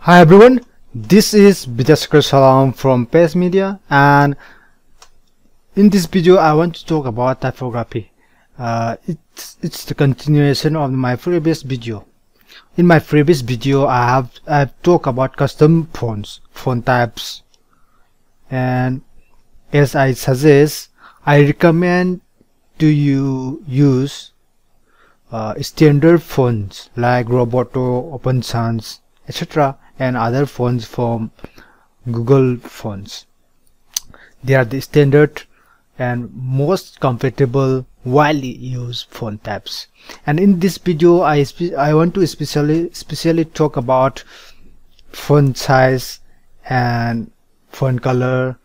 Hi everyone, this is Bidaskar Salam from Page Media, and in this video I want to talk about typography. It's the continuation of my previous video. In my previous video I've talked about custom fonts, font types, and as I suggest, I recommend to you use standard fonts like Roboto, Open Sans, etc. and other fonts from Google Fonts. They are the standard and most comfortable widely used font types. And in this video I want to especially talk about font size and font color,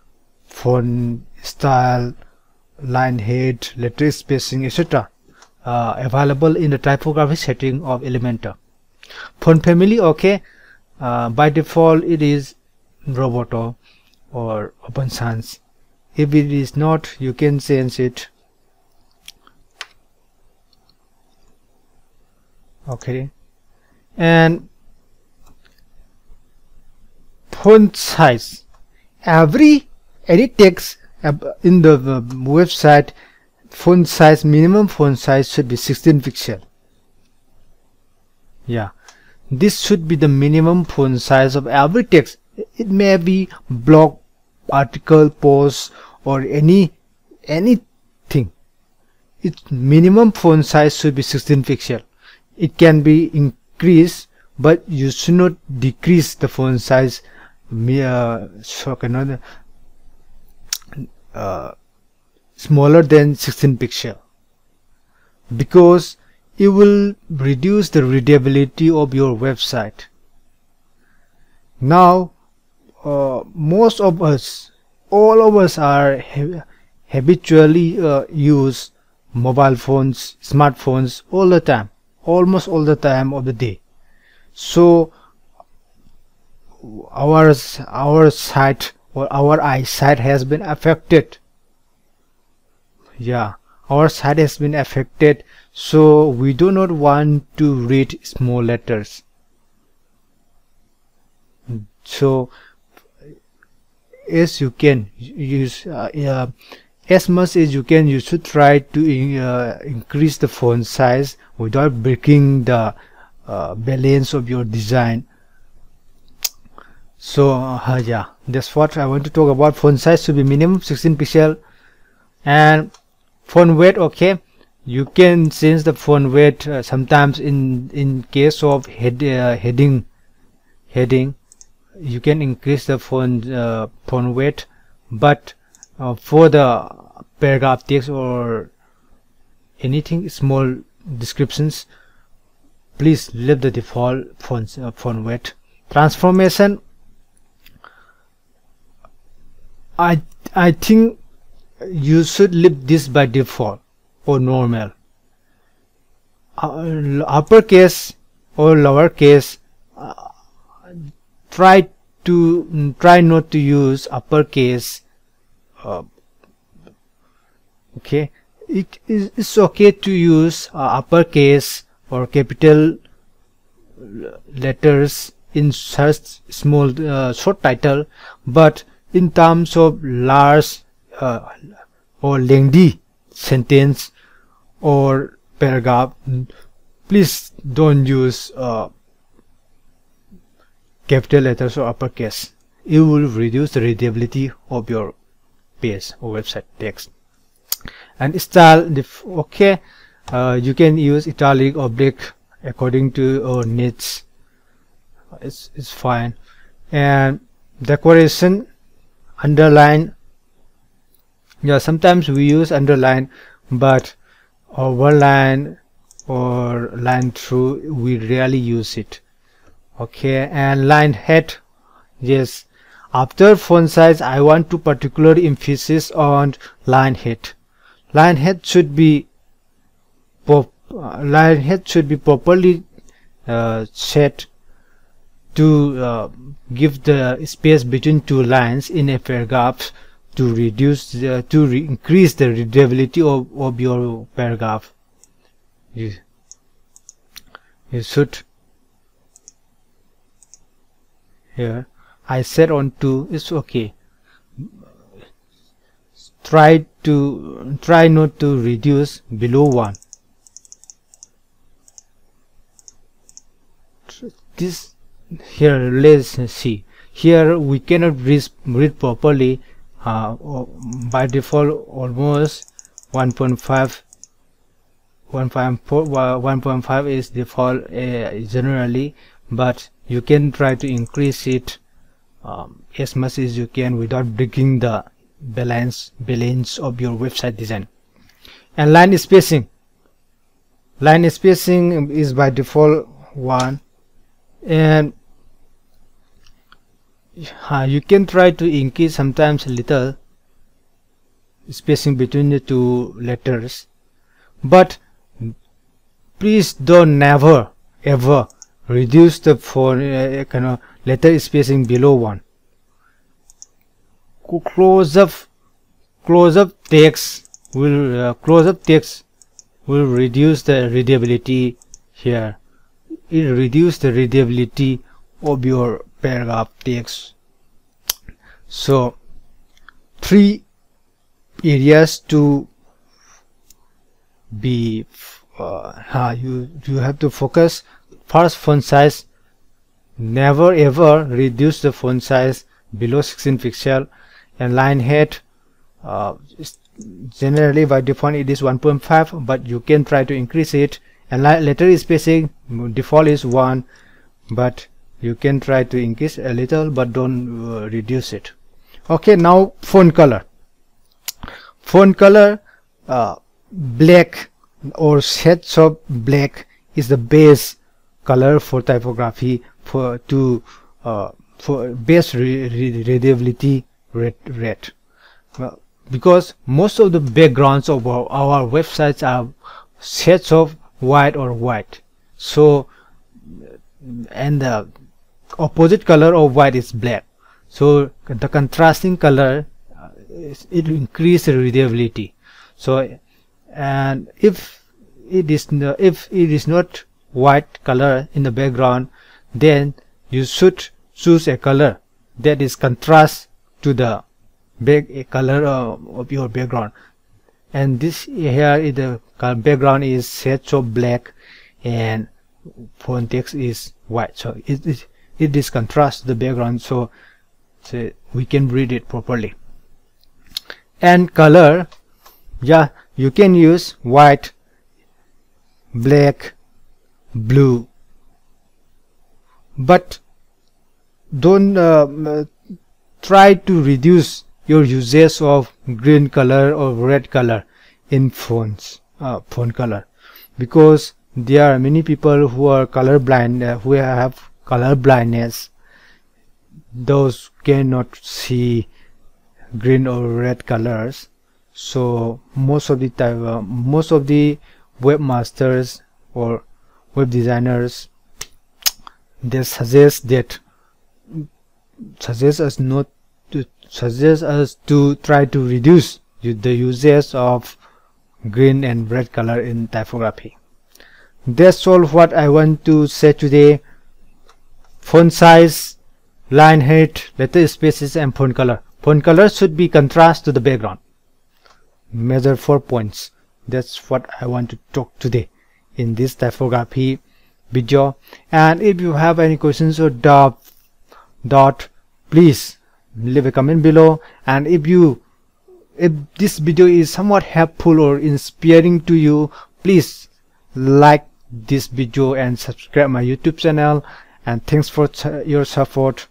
font style, line height, letter spacing, etc. Available in the typography setting of Elementor. Font family, okay, by default it is Roboto or Open Sans. If it is not, you can change it. Okay, and font size, any text in the website, font size, minimum font size should be 16 pixel. Yeah, this should be the minimum font size of every text. It may be blog, article, post, or anything. Its minimum font size should be 16 pixel. It can be increased, but you should not decrease the font size smaller than 16 pixel, because it will reduce the readability of your website. Now most of us, all of us are habitually use mobile phones, smartphones all the time, almost all the time of the day. So our sight or our eyesight has been affected. Yeah, our sight has been affected, so we do not want to read small letters. So as you can use as much as you can, you should try to increase the font size without breaking the balance of your design. So yeah, that's what I want to talk about. Font size should be minimum 16 pixel. And font weight, okay, you can change the font weight sometimes in case of heading you can increase the font weight, but for the paragraph text or anything small descriptions, please leave the default font weight. Transformation, I think you should leave this by default or normal. Uppercase or lowercase, try not to use uppercase. Okay, it's okay to use uppercase or capital letters in such small short title, but in terms of large or lengthy sentence or paragraph, please don't use capital letters or uppercase. It will reduce the readability of your page or website text. And style, okay, you can use italic, oblique according to your needs. It's fine. And decoration, underline, yeah, sometimes we use underline, but overline or line through we rarely use it. Okay, and line height, yes, after font size I want to particularly emphasis on line height. Line height should be properly set to give the space between two lines in a paragraph to increase the readability of your paragraph. You should here I set on 2, it's okay. Try not to reduce below 1. This here, let's see, here we cannot read properly. By default almost 1.5 1.5 is default generally, but you can try to increase it as much as you can without breaking the balance of your website design. And line spacing is by default 1, and you can try to increase sometimes a little spacing between the two letters, but please don't never ever reduce the kind of letter spacing below 1. Close up text will reduce the readability here. It reduces the readability of your paragraph text. So 3 areas to be you have to focus. First, font size. Never ever reduce the font size below 16 pixel. And line height, generally by default it is 1.5, but you can try to increase it. And letter spacing, default is 1, but you can try to increase a little, but don't reduce it. Okay, now font color. Black or shades of black is the base color for typography for base readability rate. Well, because most of the backgrounds of our websites are shades of white or white, so, and the opposite color of white is black, so the contrasting color it increases the readability. So, and if it is not white color in the background, then you should choose a color that is contrast to the color of your background. And this here is the background is shades of black and font text is white, so it is contrast to the background, so we can read it properly. And color, yeah, you can use white, black, blue, but don't try to reduce your usage of green color or red color in font color, because there are many people who are colorblind, who have color blindness. Those cannot see green or red colors. So most of the webmasters or web designers, they suggest us to try to reduce the usage of green and red color in typography. That's all what I want to say today. Font size, line height, letter spaces, and font color. Font color should be contrast to the background. Measure 4 points. That's what I want to talk today in this typography video. And if you have any questions or doubt, please leave a comment below. And if this video is somewhat helpful or inspiring to you, please like this video and subscribe my YouTube channel. And thanks for your support.